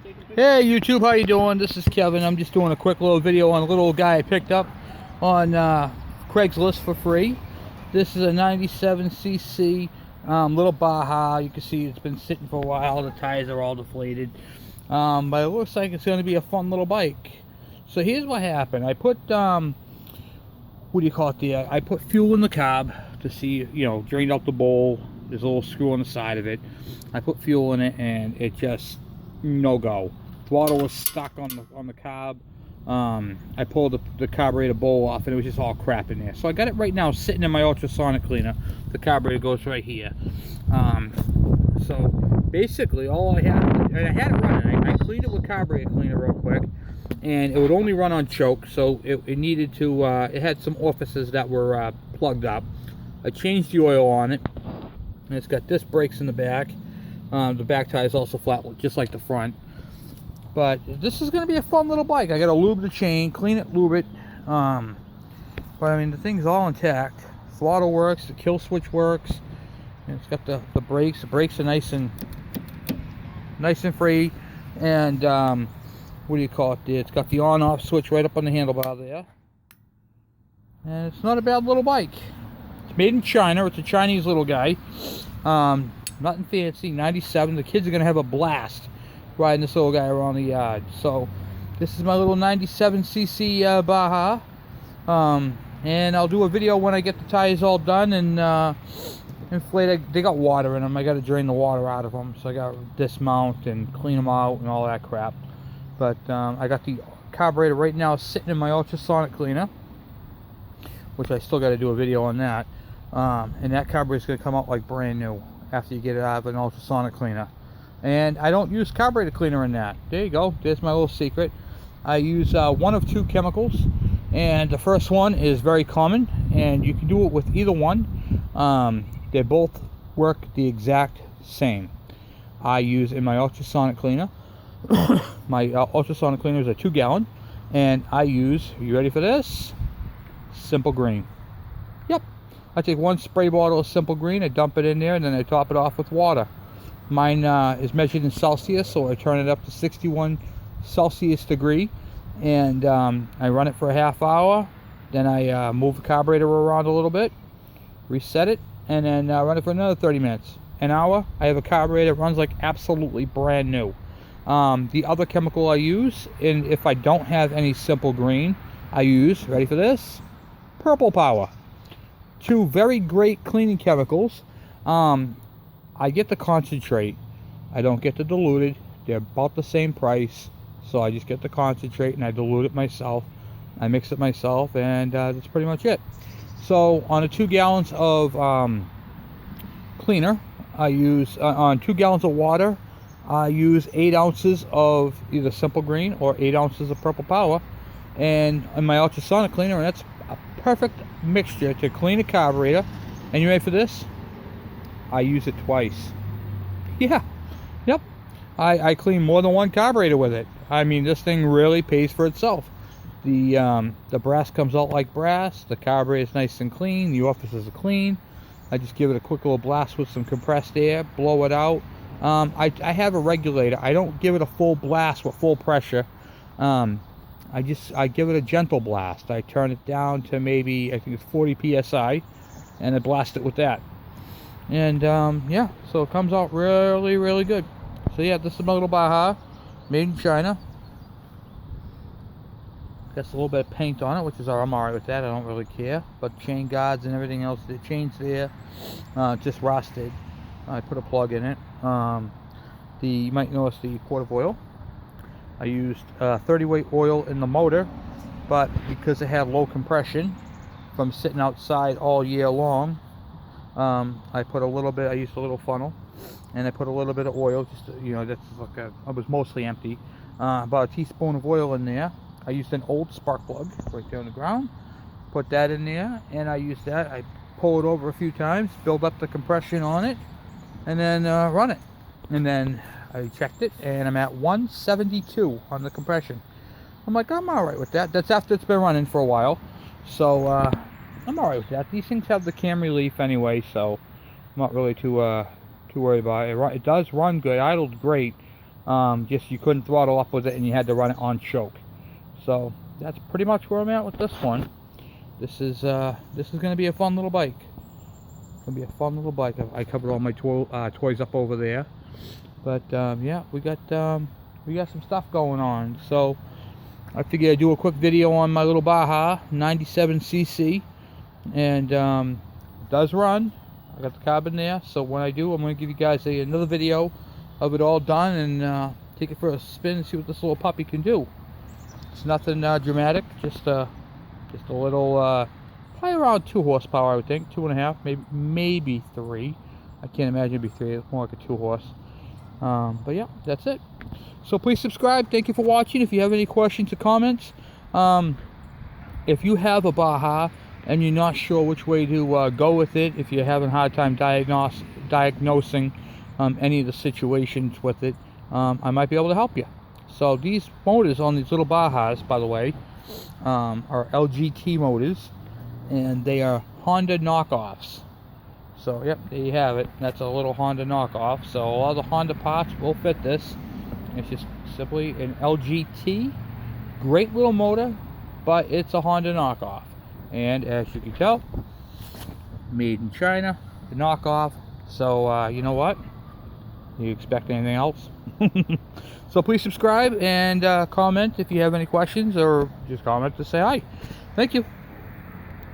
Hey YouTube, how you doing? This is Kevin. I'm just doing a quick little video on a little guy I picked up on Craigslist for free. This is a 97cc little Baja. You can see it's been sitting for a while. The tires are all deflated, but it looks like it's going to be a fun little bike. So here's what happened. I put what do you call it there? I put fuel in the carb to see, drained out the bowl. There's a little screw on the side of it. I put fuel in it and it just no go. Throttle was stuck on the carb. I pulled the carburetor bowl off and it was just all crap in there. So I got it right now sitting in my ultrasonic cleaner. The carburetor goes right here. So basically all I had, and I had it running. I cleaned it with carburetor cleaner real quick, and it would only run on choke, so it needed to, it had some orifices that were plugged up. I changed the oil on it, and it's got disc brakes in the back. The back tire is also flat, just like the front. But this is going to be a fun little bike. I got to lube the chain, clean it, lube it. But I mean, the thing's all intact. Throttle works, the kill switch works. And it's got the brakes. The brakes are nice and free. And what do you call it there? It's got the on-off switch right up on the handlebar there. And it's not a bad little bike. It's made in China. It's a Chinese little guy. Nothing fancy. 97. The kids are going to have a blast riding this little guy around the yard. So this is my little 97cc Baja. And I'll do a video when I get the tires all done and inflate. They got water in them. I got to drain the water out of them. So I got to dismount and clean them out and all that crap. But I got the carburetor right now sitting in my ultrasonic cleaner, which I still got to do a video on that. And that carburetor is going to come out like brand new after you get it out of an ultrasonic cleaner. And I don't use carburetor cleaner in that. There you go. There's my little secret. I use one of two chemicals, and the first one is very common, and you can do it with either one. They both work the exact same. I use in my ultrasonic cleaner. My ultrasonic cleaner is a 2-gallon, and I use, you ready for this? Simple Green. Yep. I take one spray bottle of Simple Green, I dump it in there, and then I top it off with water. Mine is measured in Celsius, so I turn it up to 61 Celsius degree, and I run it for a half hour. Then I move the carburetor around a little bit, reset it, and then run it for another 30 minutes. An hour, I have a carburetor that runs like absolutely brand new. The other chemical I use, and if I don't have any Simple Green, I use, ready for this? Purple Power. Two very great cleaning chemicals. I get the concentrate. I don't get the diluted. They're about the same price. So I just get the concentrate and I dilute it myself. I mix it myself, and that's pretty much it. So on 2 gallons of cleaner, I use, on 2 gallons of water, I use 8 ounces of either Simple Green or 8 ounces of Purple Power. And in my ultrasonic cleaner, and that's a perfect mixture to clean a carburetor. And you ready for this? I use it twice. Yeah, yep. I clean more than one carburetor with it. I mean, this thing really pays for itself. The brass comes out like brass. The carburetor is nice and clean. The orifices are clean. I just give it a quick little blast with some compressed air, blow it out. I have a regulator. I don't give it a full blast with full pressure. I give it a gentle blast. I turn it down to maybe, I think it's 40 psi, and I blast it with that. And yeah, so it comes out really, really good. So yeah, this is my little Baja, made in China. Got a little bit of paint on it, which is I'm alright with that. I don't really care. But chain guards and everything else, the chain's there, just rusted. I put a plug in it. You might notice the quart of oil. I used 30 weight oil in the motor, but because it had low compression from sitting outside all year long, I put a little bit. I used a little funnel, and I put a little bit of oil. Just that's like I was mostly empty. About a teaspoon of oil in there. I used an old spark plug right there on the ground. Put that in there, and I used that. I pull it over a few times, build up the compression on it, and then run it. And then I checked it, and I'm at 172 on the compression. I'm like, I'm all right with that. That's after it's been running for a while, so I'm all right with that. These things have the cam relief anyway, so I'm not really too worried about it. It does run good, idled great. Just you couldn't throttle up with it and you had to run it on choke. So that's pretty much where I'm at with this one. This is going to be a fun little bike. It's going to be a fun little bike. I covered all my toys up over there. But yeah, we got some stuff going on. So I figured I'd do a quick video on my little Baja 97cc, and it does run. I got the carbon there, so when I do, I'm going to give you guys another video of it all done and take it for a spin and see what this little puppy can do. It's nothing dramatic, just a little, probably around 2 horsepower, I would think, 2.5, maybe 3. I can't imagine it'd be 3. It's more like a 2 horse. But yeah, that's it. So please subscribe. Thank you for watching. If you have any questions or comments, if you have a Baja and you're not sure which way to go with it, if you're having a hard time diagnosing any of the situations with it, I might be able to help you. So these motors on these little Bajas, by the way, are LGT motors, and they are Honda knockoffs. So yep, there you have it. That's a little Honda knockoff. So all the Honda parts will fit this. It's just simply an LGT. Great little motor, but it's a Honda knockoff. And as you can tell, made in China, the knockoff. So you know what? You expect anything else? So please subscribe and comment if you have any questions, or just comment to say hi. Thank you.